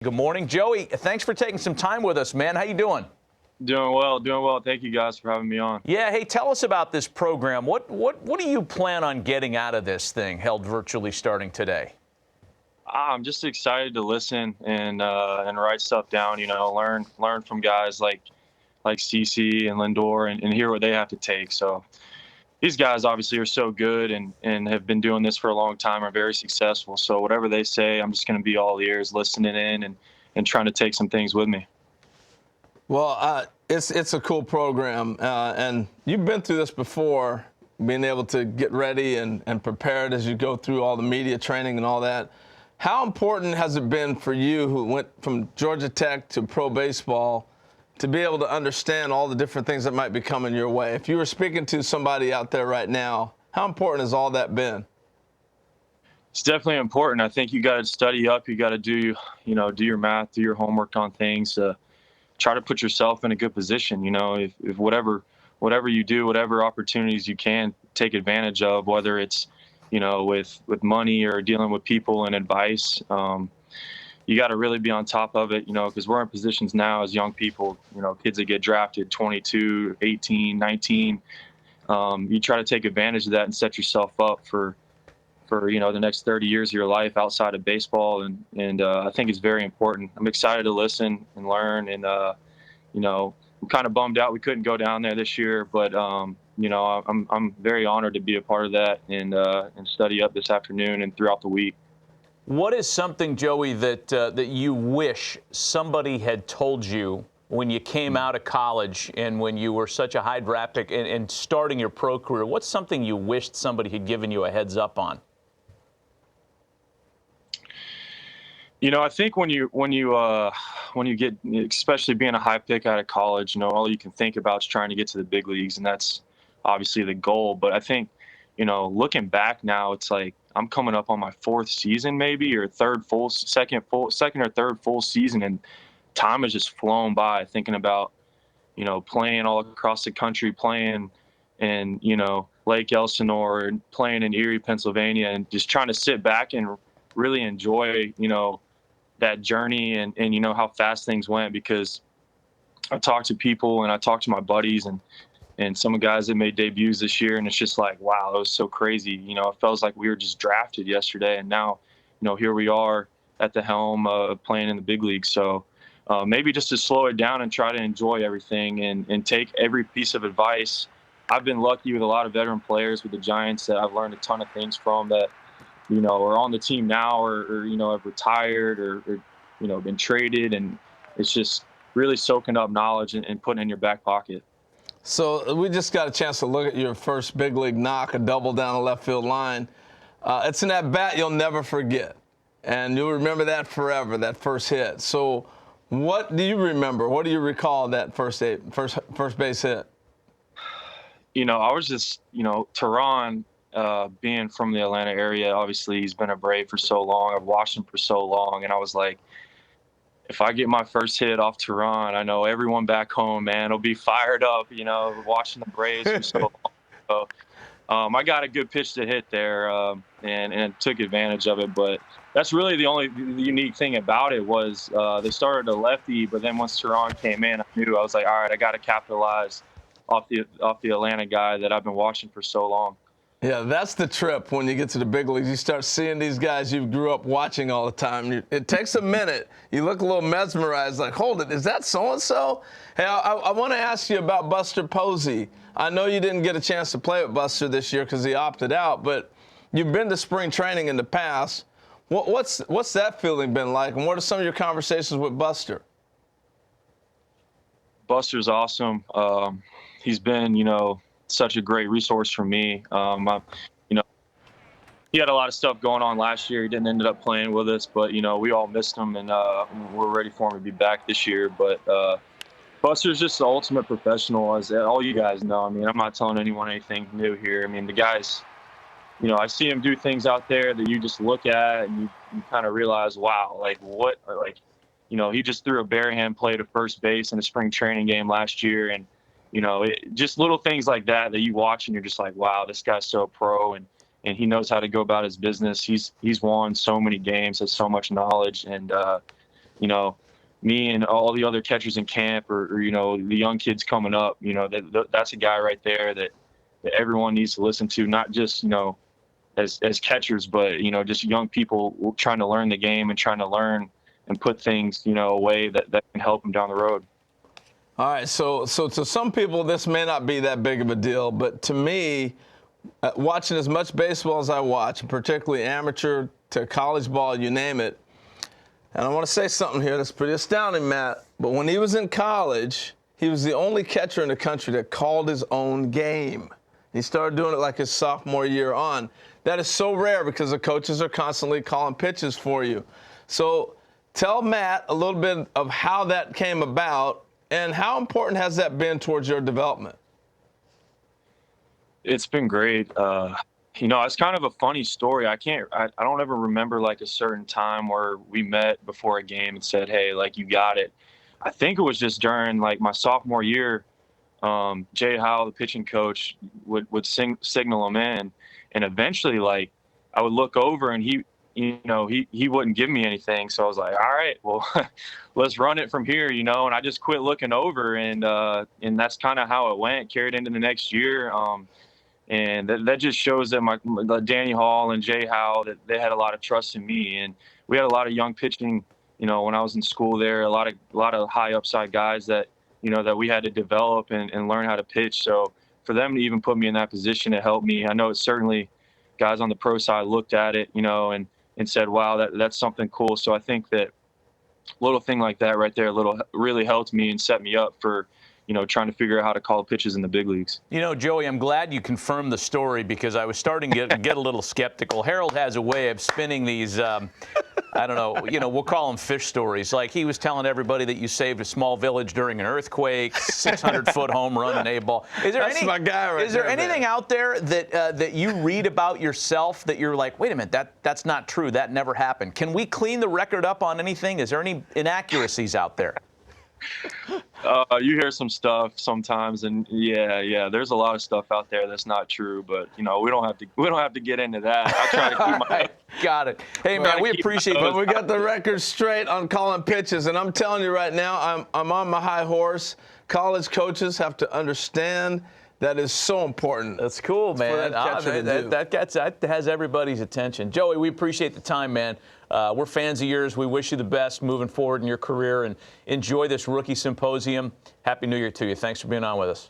Good morning, Joey. Thanks for taking some time with us, man. How you doing? Doing well. Thank you guys for having me on. Yeah, hey, tell us about this program. What do you plan on getting out of this thing held virtually starting today? I'm just excited to listen and write stuff down. Learn from guys like CC and Lindor and hear what they have to take. So these guys obviously are so good and have been doing this for a long time, are very successful. So whatever they say, I'm just going to be all ears, listening in and trying to take some things with me. Well, it's a cool program, and you've been through this before, being able to get ready and prepared as you go through all the media training and all that. How important has it been for you, who went from Georgia Tech to pro baseball, to be able to understand all the different things that might be coming your way? If you were speaking to somebody out there right now, how important has all that been? It's definitely important. I think you got to study up. You got to do your math, do your homework on things. Try to put yourself in a good position. If whatever you do, whatever opportunities you can take advantage of, whether it's, with money or dealing with people and advice, you got to really be on top of it, because we're in positions now as young people, kids that get drafted 22, 18, 19. You try to take advantage of that and set yourself up for the next 30 years of your life outside of baseball. And I think it's very important. I'm excited to listen and learn. And, I'm kind of bummed out we couldn't go down there this year, but, I'm very honored to be a part of that and study up this afternoon and throughout the week. What is something, Joey, that you wish somebody had told you when you came out of college and when you were such a high draft pick and starting your pro career? What's something you wished somebody had given you a heads up on? I think when you get, especially being a high pick out of college, all you can think about is trying to get to the big leagues, and that's obviously the goal. But I think, looking back now, it's like I'm coming up on my fourth season, maybe, or second or third full season, and time has just flown by. Thinking about, playing all across the country, playing in, Lake Elsinore, and playing in Erie, Pennsylvania, and just trying to sit back and really enjoy, that journey and how fast things went, because I talked to people and I talked to my buddies and some guys that made debuts this year, and it's just like, wow, it was so crazy. It feels like we were just drafted yesterday, and now, here we are at the helm playing in the big league. So maybe just to slow it down and try to enjoy everything and take every piece of advice. I've been lucky with a lot of veteran players with the Giants that I've learned a ton of things from, that are on the team now or have retired or been traded. And it's just really soaking up knowledge and putting it in your back pocket. So we just got a chance to look at your first big league knock, a double down the left field line. It's an at-bat you'll never forget, and you'll remember that forever, that first hit. So what do you remember? What do you recall that first base hit? I was just, Tehran, being from the Atlanta area, obviously he's been a Brave for so long. I've watched him for so long, and I was like, if I get my first hit off Tehran, I know everyone back home, man, will be fired up, watching the Braves for so long. So I got a good pitch to hit there and took advantage of it. But that's really the only unique thing about it was they started a lefty, but then once Tehran came in, I was like, all right, I got to capitalize off the Atlanta guy that I've been watching for so long. Yeah, that's the trip when you get to the big leagues. You start seeing these guys you grew up watching all the time. It takes a minute. You look a little mesmerized, like, hold it, is that so-and-so? Hey, I want to ask you about Buster Posey. I know you didn't get a chance to play with Buster this year because he opted out, but you've been to spring training in the past. What's that feeling been like, and what are some of your conversations with Buster? Buster's awesome. He's been, such a great resource for me. He had a lot of stuff going on last year. He didn't end up playing with us, but we all missed him, and we're ready for him to be back this year. But Buster's just the ultimate professional, as all you guys know. I mean, I'm not telling anyone anything new here. I mean, the guys, I see him do things out there that you just look at and you kind of realize, wow, like what, he just threw a barehand play to first base in a spring training game last year, and just little things like that you watch and you're just like, wow, this guy's so pro, and he knows how to go about his business. He's won so many games, has so much knowledge, and me and all the other catchers in camp, or the young kids coming up, that's a guy right there that everyone needs to listen to, not just as catchers, but just young people trying to learn the game and trying to learn and put things away that can help them down the road. All right, so to some people this may not be that big of a deal, but to me, watching as much baseball as I watch, particularly amateur to college ball, you name it. And I want to say something here that's pretty astounding, Matt. But when he was in college, he was the only catcher in the country that called his own game. He started doing it like his sophomore year on. That is so rare because the coaches are constantly calling pitches for you. So tell Matt a little bit of how that came about and how important has that been towards your development? It's been great. It's kind of a funny story. I don't ever remember like a certain time where we met before a game and said, hey, like, you got it. I think it was just during like my sophomore year. Jay Howell, the pitching coach, would signal him in, and eventually, like, I would look over and he wouldn't give me anything. So I was like, all right, well, let's run it from here, and I just quit looking over, and that's kind of how it went, carried into the next year. And that just shows that Danny Hall and Jay Howe, that they had a lot of trust in me. And we had a lot of young pitching, when I was in school there, a lot of high upside guys that, that we had to develop and learn how to pitch. So for them to even put me in that position, it helped me. I know it's certainly guys on the pro side looked at it, and said, wow, that's something cool. So I think that little thing like that right there really helped me and set me up for, trying to figure out how to call pitches in the big leagues. Joey, I'm glad you confirmed the story because I was starting to get a little skeptical. Harold has a way of spinning these, I don't know, we'll call them fish stories. Like he was telling everybody that you saved a small village during an earthquake, 600-foot home run in A ball. That's my guy right Is there there, anything man. out there that you read about yourself that you're like, wait a minute, that's not true, that never happened? Can we clean the record up on anything? Is there any inaccuracies out there? You hear some stuff sometimes, and yeah, there's a lot of stuff out there that's not true, but we don't have to get into that. I try to keep my Got it. Hey man, we appreciate But we that. got the record straight on calling pitches, and I'm telling you right now, I'm on my high horse. College coaches have to understand that is so important. That's cool, man. that catcher to do. That has everybody's attention. Joey, we appreciate the time, man. We're fans of yours. We wish you the best moving forward in your career, and enjoy this rookie symposium. Happy New Year to you. Thanks for being on with us.